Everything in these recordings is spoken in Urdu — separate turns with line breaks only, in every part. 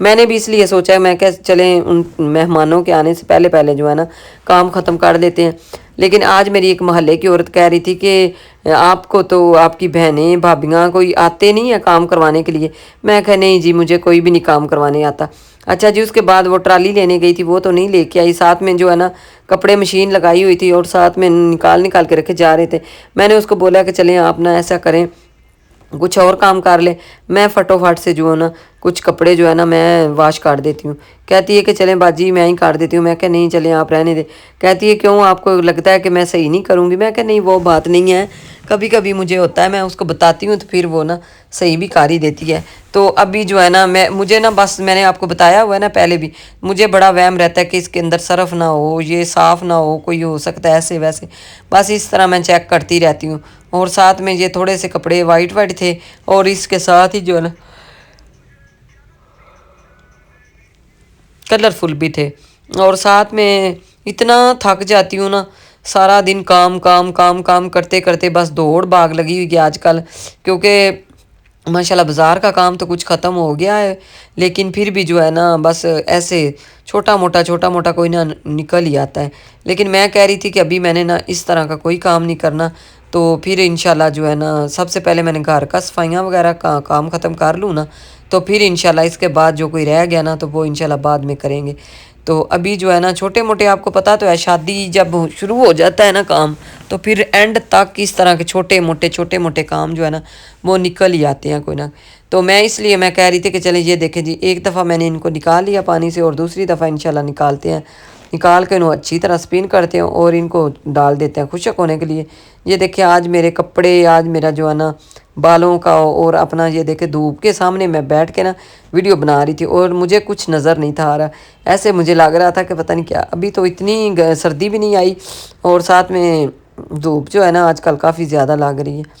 میں نے بھی اس لیے سوچا ہے میں کہ چلیں ان مہمانوں کے آنے سے پہلے پہلے جو ہے نا کام ختم کر دیتے ہیں۔ لیکن آج میری ایک محلے کی عورت کہہ رہی تھی کہ آپ کو تو آپ کی بہنیں بھابیاں کوئی آتے نہیں ہیں کام کروانے کے لیے۔ میں کہا نہیں جی مجھے کوئی بھی نہیں کام کروانے آتا۔ اچھا جی، اس کے بعد وہ ٹرالی لینے گئی تھی، وہ تو نہیں لے کے آئی، ساتھ میں جو ہے نا کپڑے مشین لگائی ہوئی تھی اور ساتھ میں نکال کے رکھے جا رہے تھے۔ میں نے اس کو بولا کہ چلیں آپ نا ایسا کریں کچھ اور کام کر لیں، میں فٹوفٹ سے جو ہے نا کچھ کپڑے جو ہے نا میں واش کر دیتی ہوں۔ کہتی ہے کہ چلیں باجی میں ہی کر دیتی ہوں۔ میں کہ نہیں چلیں آپ رہنے دیں۔ کہتی ہے کیوں آپ کو لگتا ہے کہ میں صحیح نہیں کروں گی؟ میں کہ نہیں وہ بات نہیں ہے، کبھی کبھی مجھے ہوتا ہے میں اس کو بتاتی ہوں تو پھر وہ نا صحیح بھی کر ہی دیتی ہے۔ تو ابھی جو ہے نا مجھے نا بس میں نے آپ کو بتایا ہوا ہے نا پہلے بھی، مجھے بڑا وہم رہتا ہے کہ اس کے اندر صرف نہ ہو، یہ صاف نہ ہو، کوئی ہو سکتا ہے ایسے ویسے، بس اس طرح میں چیک کرتی رہتی ہوں۔ اور ساتھ میں یہ تھوڑے سے کپڑے وائٹ وائٹ تھے اور اس کے ساتھ ہی جو ہے نا کلرفل بھی تھے، اور ساتھ میں اتنا تھک جاتی ہوں نا، سارا دن کام کام کام کام کرتے کرتے بس دوڑ بھاگ لگی ہوئی ہے آج کل، کیونکہ ماشاءاللہ بازار کا کام تو کچھ ختم ہو گیا ہے، لیکن پھر بھی جو ہے نا بس ایسے چھوٹا موٹا کوئی نہ نکل ہی آتا ہے۔ لیکن میں کہہ رہی تھی کہ ابھی میں نے نا اس طرح کا کوئی کام نہیں کرنا، تو پھر انشاءاللہ جو ہے نا سب سے پہلے میں نے گھر کا صفائیاں وغیرہ کا کام ختم کر لوں نا، تو پھر انشاءاللہ اس کے بعد جو کوئی رہ گیا نا تو وہ انشاءاللہ بعد میں کریں گے۔ تو ابھی جو ہے نا چھوٹے موٹے آپ کو پتہ تو ہے، شادی جب شروع ہو جاتا ہے نا کام تو پھر اینڈ تک اس طرح کے چھوٹے موٹے کام جو ہے نا وہ نکل ہی آتے ہیں کوئی نہ۔ تو میں اس لیے میں کہہ رہی تھی کہ چلیں یہ دیکھیں جی، ایک دفعہ میں نے ان کو نکال لیا پانی سے اور دوسری دفعہ انشاءاللہ نکالتے ہیں، نکال کے انہوں اچھی طرح سپین کرتے ہیں اور ان کو ڈال دیتے ہیں خشک ہونے کے لیے۔ یہ دیکھیں آج میرے کپڑے، آج میرا جو ہے نا بالوں کا اور اپنا یہ دیکھیں دھوپ کے سامنے میں بیٹھ کے نا ویڈیو بنا رہی تھی اور مجھے کچھ نظر نہیں تھا آ رہا، ایسے مجھے لگ رہا تھا کہ پتہ نہیں کیا۔ ابھی تو اتنی سردی بھی نہیں آئی اور ساتھ میں دھوپ جو ہے نا آج کل کافی زیادہ لگ رہی ہے۔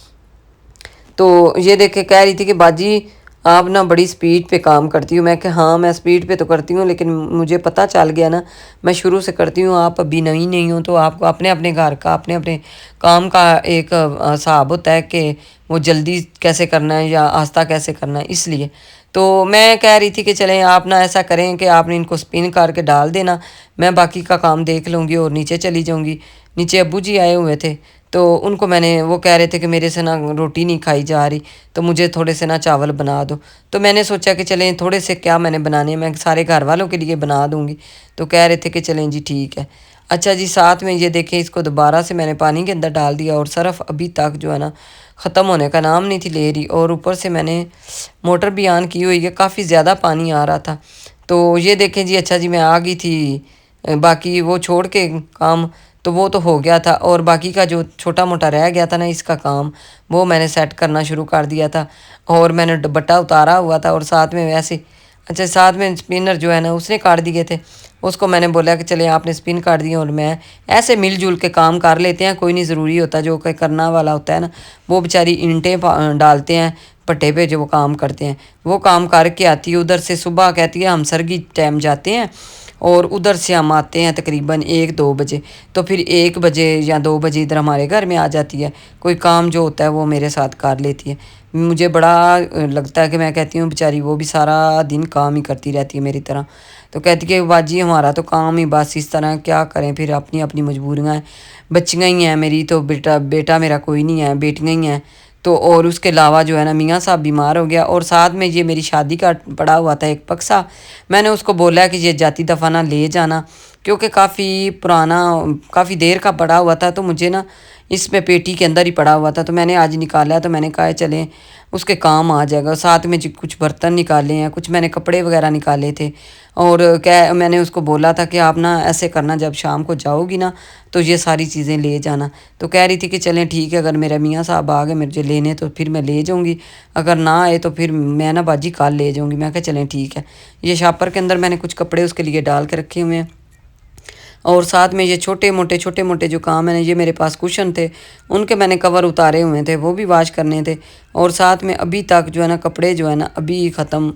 تو یہ دیکھے کہہ رہی تھی کہ باجی آپ نا بڑی سپیڈ پہ کام کرتی ہوں۔ میں کہ ہاں میں سپیڈ پہ تو کرتی ہوں، لیکن مجھے پتہ چل گیا نا، میں شروع سے کرتی ہوں، آپ ابھی نہیں ہوں تو آپ کو اپنے گھر کا اپنے کام کا ایک حساب ہوتا ہے کہ وہ جلدی کیسے کرنا ہے یا آہستہ کیسے کرنا ہے، اس لیے۔ تو میں کہہ رہی تھی کہ چلیں آپ نا ایسا کریں کہ آپ نے ان کو سپن کر کے ڈال دینا، میں باقی کا کام دیکھ لوں گی اور نیچے چلی جاؤں گی۔ نیچے ابو جی آئے ہوئے تھے تو ان کو میں نے، وہ کہہ رہے تھے کہ میرے سے نا روٹی نہیں کھائی جا رہی تو مجھے تھوڑے سے نا چاول بنا دو، تو میں نے سوچا کہ چلیں تھوڑے سے کیا میں نے بنانے، میں سارے گھر والوں کے لیے بنا دوں گی، تو کہہ رہے تھے کہ چلیں جی ٹھیک ہے۔ اچھا جی، ساتھ میں یہ دیکھیں اس کو دوبارہ سے میں نے پانی کے اندر ڈال دیا اور صرف ابھی تک جو ہے نا ختم ہونے کا نام نہیں تھی لے رہی، اور اوپر سے میں نے موٹر بھی آن کی ہوئی ہے، کافی زیادہ پانی آ رہا تھا۔ تو یہ دیکھیں جی، اچھا جی میں آ گئی تھی باقی وہ چھوڑ کے کام، تو وہ تو ہو گیا تھا، اور باقی کا جو چھوٹا موٹا رہ گیا تھا نا اس کا کام، وہ میں نے سیٹ کرنا شروع کر دیا تھا، اور میں نے دوپٹہ اتارا ہوا تھا اور ساتھ میں ویسے اچھا ساتھ میں سپنر جو ہے نا اس نے کاٹ دیے تھے، اس کو میں نے بولا کہ چلے آپ نے سپن کاٹ دیے اور میں ایسے مل جل کے کام کر لیتے ہیں، کوئی نہیں ضروری ہوتا جو کہ کرنا والا ہوتا ہے نا وہ بیچاری اینٹیں ڈالتے ہیں پٹے پہ، جو وہ کام کرتے ہیں وہ کام کر کے آتی ہے ادھر سے، صبح کہتی ہے ہم سرگی ٹائم جاتے ہیں اور ادھر سے ہم آتے ہیں تقریباً 1-2 بجے، تو پھر 1 بجے یا 2 بجے ادھر ہمارے گھر میں آ جاتی ہے، کوئی کام جو ہوتا ہے وہ میرے ساتھ کر لیتی ہے۔ مجھے بڑا لگتا ہے کہ میں کہتی ہوں بیچاری وہ بھی سارا دن کام ہی کرتی رہتی ہے میری طرح، تو کہتی ہے باجی ہمارا تو کام ہی بس اس طرح، کیا کریں پھر، اپنی مجبوریاں ہیں، بچیاں ہی ہیں میری تو، بیٹا میرا کوئی نہیں ہے، بیٹیاں ہی ہیں تو، اور اس کے علاوہ جو ہے نا میاں صاحب بیمار ہو گیا، اور ساتھ میں یہ میری شادی کا پڑا ہوا تھا ایک پکسا، میں نے اس کو بولا کہ یہ جاتی دفعہ نہ لے جانا، کیونکہ کافی پرانا کافی دیر کا پڑا ہوا تھا، تو مجھے نا اس میں پیٹی کے اندر ہی پڑا ہوا تھا، تو میں نے آج نکالا، تو میں نے کہا چلیں اس کے کام آ جائے گا، ساتھ میں کچھ برتن نکالے ہیں، کچھ میں نے کپڑے وغیرہ نکالے تھے، اور میں نے اس کو بولا تھا کہ آپ نا ایسے کرنا جب شام کو جاؤ گی نا تو یہ ساری چیزیں لے جانا، تو کہہ رہی تھی کہ چلیں ٹھیک ہے، اگر میرا میاں صاحب آ گئے مجھے لینے تو پھر میں لے جاؤں گی، اگر نہ آئے تو پھر میں نا باجی کل لے جاؤں گی۔ میں کہا چلیں ٹھیک ہے۔ یہ شاپر کے اندر میں نے کچھ کپڑے اس کے لیے ڈال کے رکھے ہوئے ہیں، اور ساتھ میں یہ چھوٹے موٹے جو کام ہیں، یہ میرے پاس کشن تھے، ان کے میں نے کور اتارے ہوئے تھے، وہ بھی واش کرنے تھے، اور ساتھ میں ابھی تک جو ہے نا کپڑے جو ہے نا ابھی ختم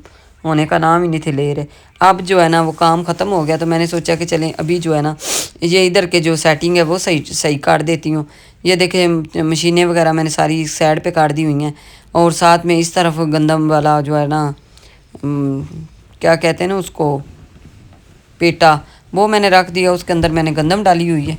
ہونے کا نام ہی نہیں تھے لے رہے، اب جو ہے نا وہ کام ختم ہو گیا، تو میں نے سوچا کہ چلیں ابھی جو ہے نا یہ ادھر کے جو سیٹنگ ہے وہ صحیح کاٹ دیتی ہوں۔ یہ دیکھیں مشینیں وغیرہ میں نے ساری سائڈ پہ کاٹ دی ہوئی ہیں، اور ساتھ میں اس طرف گندم والا جو ہے نا کیا کہتے ہیں نا اس کو، پیٹا، وہ میں نے رکھ دیا، اس کے اندر میں نے گندم ڈالی ہوئی ہے۔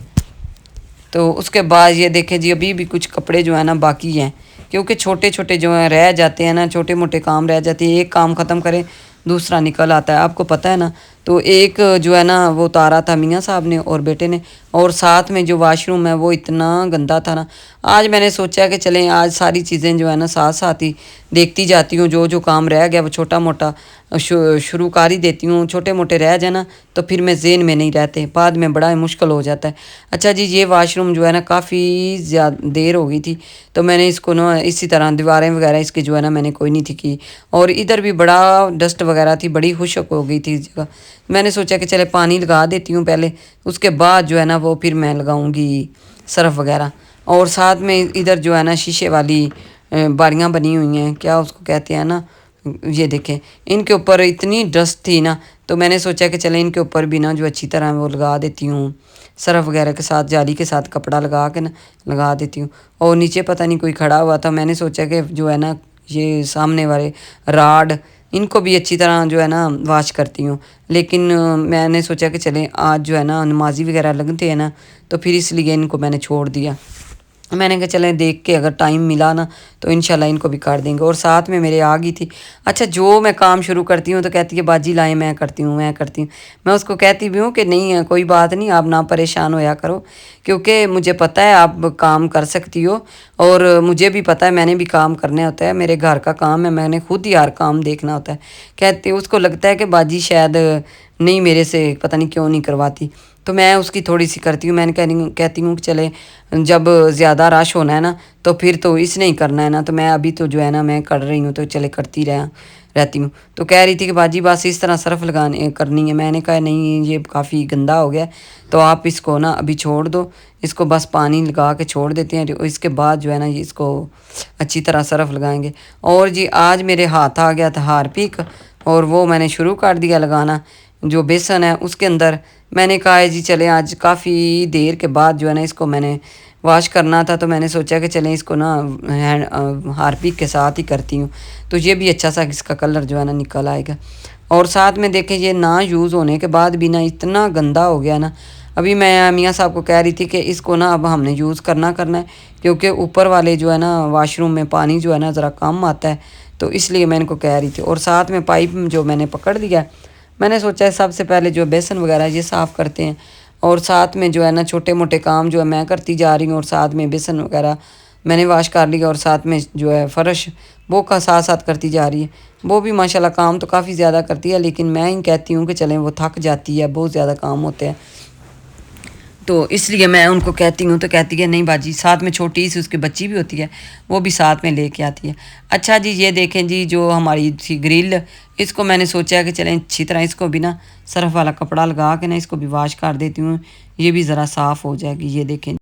تو اس کے بعد یہ دیکھیں جی ابھی بھی کچھ کپڑے جو ہیں نا باقی ہیں، کیونکہ چھوٹے چھوٹے جو ہیں رہ جاتے ہیں نا، چھوٹے موٹے کام رہ جاتے ہیں، ایک کام ختم کریں دوسرا نکل آتا ہے، آپ کو پتہ ہے نا۔ تو ایک جو ہے نا وہ اتارا تھا میاں صاحب نے اور بیٹے نے، اور ساتھ میں جو واش روم ہے وہ اتنا گندا تھا نا۔ آج میں نے سوچا کہ چلیں آج ساری چیزیں جو ہے نا ساتھ ساتھ ہی دیکھتی جاتی ہوں، جو کام رہ گیا وہ چھوٹا موٹا شروع کر ہی دیتی ہوں، چھوٹے موٹے رہ جائیں نا تو پھر میں ذہن میں نہیں رہتے، بعد میں بڑا مشکل ہو جاتا ہے۔ اچھا جی یہ واش روم جو ہے نا کافی زیادہ دیر ہو گئی تھی، تو میں نے اس کو نا اسی طرح دیواریں وغیرہ اس کی جو ہے نا میں نے کوئی نہیں تھی کی، اور ادھر بھی بڑا ڈسٹ وغیرہ تھی، بڑی خشک ہو گئی تھی اس جگہ۔ میں نے سوچا کہ چلے پانی لگا دیتی ہوں پہلے، اس کے بعد جو ہے نا وہ پھر میں لگاؤں گی صرف وغیرہ۔ اور ساتھ میں ادھر جو ہے نا شیشے والی باریاں بنی ہوئی ہیں، کیا اس کو کہتے ہیں نا، یہ دیکھیں ان کے اوپر اتنی ڈسٹ تھی نا، تو میں نے سوچا کہ چلیں ان کے اوپر بھی نا جو اچھی طرح وہ لگا دیتی ہوں، صرف وغیرہ کے ساتھ جالی کے ساتھ کپڑا لگا کے نا لگا دیتی ہوں۔ اور نیچے پتہ نہیں کوئی کھڑا ہوا تھا، میں نے سوچا کہ جو ہے نا یہ سامنے والے راڈ ان کو بھی اچھی طرح جو ہے نا واش کرتی ہوں، لیکن میں نے سوچا کہ چلیں آج جو ہے نا نمازی وغیرہ لگتے ہیں نا، تو پھر اس لیے ان کو میں نے چھوڑ دیا۔ میں نے کہا چلیں دیکھ کے اگر ٹائم ملا نا تو انشاءاللہ ان کو بھی کر دیں گے۔ اور ساتھ میں میرے آ گئی تھی، اچھا جو میں کام شروع کرتی ہوں تو کہتی ہے باجی لائیں میں کرتی ہوں میں کرتی ہوں، میں اس کو کہتی بھی ہوں کہ نہیں ہے کوئی بات نہیں، آپ نہ پریشان ہویا کرو، کیونکہ مجھے پتہ ہے آپ کام کر سکتی ہو، اور مجھے بھی پتہ ہے میں نے بھی کام کرنے ہوتا ہے، میرے گھر کا کام ہے، میں نے خود ہی ہر کام دیکھنا ہوتا ہے۔ کہتی اس کو لگتا ہے کہ باجی شاید نہیں میرے سے پتہ نہیں کیوں نہیں کرواتی، تو میں اس کی تھوڑی سی کرتی ہوں۔ میں نے کہتی ہوں کہ چلے جب زیادہ رش ہونا ہے نا تو پھر تو اس نے ہی کرنا ہے نا، تو میں ابھی تو جو ہے نا میں کر رہی ہوں تو چلے کرتی رہتی ہوں۔ تو کہہ رہی تھی کہ باجی بس اس طرح صرف لگانے کرنی ہے، میں نے کہا نہیں یہ کافی گندا ہو گیا، تو آپ اس کو نا ابھی چھوڑ دو، اس کو بس پانی لگا کے چھوڑ دیتے ہیں، اس کے بعد جو ہے نا اس کو اچھی طرح صرف لگائیں گے۔ اور جی آج میرے ہاتھ آ گیا تھا ہارپک، اور وہ میں نے شروع کر دیا لگانا، جو بیسن ہے اس کے اندر۔ میں نے کہا جی چلیں آج کافی دیر کے بعد جو ہے نا اس کو میں نے واش کرنا تھا، تو میں نے سوچا کہ چلیں اس کو نا ہارپک کے ساتھ ہی کرتی ہوں، تو یہ بھی اچھا سا اس کا کلر جو ہے نا نکل آئے گا۔ اور ساتھ میں دیکھیں یہ نہ یوز ہونے کے بعد بھی نا اتنا گندا ہو گیا نا، ابھی میں میاں صاحب کو کہہ رہی تھی کہ اس کو نا اب ہم نے یوز کرنا ہے، کیونکہ اوپر والے جو ہے نا واش روم میں پانی جو ہے نا ذرا کم آتا ہے، تو اس لیے میں ان کو کہہ رہی تھی۔ اور ساتھ میں پائپ جو میں نے پکڑ لیا، میں نے سوچا سب سے پہلے جو بیسن وغیرہ یہ صاف کرتے ہیں، اور ساتھ میں جو ہے نا چھوٹے موٹے کام جو ہے میں کرتی جا رہی ہوں، اور ساتھ میں بیسن وغیرہ میں نے واش کر لیا، اور ساتھ میں جو ہے فرش وہ کا ساتھ ساتھ کرتی جا رہی ہے۔ وہ بھی ماشاءاللہ کام تو کافی زیادہ کرتی ہے، لیکن میں ہی کہتی ہوں کہ چلیں وہ تھک جاتی ہے، بہت زیادہ کام ہوتے ہیں، تو اس لیے میں ان کو کہتی ہوں، تو کہتی ہے نہیں باجی، ساتھ میں چھوٹی سی اس کی بچی بھی ہوتی ہے، وہ بھی ساتھ میں لے کے آتی ہے۔ اچھا جی یہ دیکھیں جی جو ہماری تھی گرل، اس کو میں نے سوچا کہ چلیں اچھی طرح اس کو بھی نا صرف والا کپڑا لگا کے نا اس کو بھی واش کر دیتی ہوں، یہ بھی ذرا صاف ہو جائے گی۔ یہ دیکھیں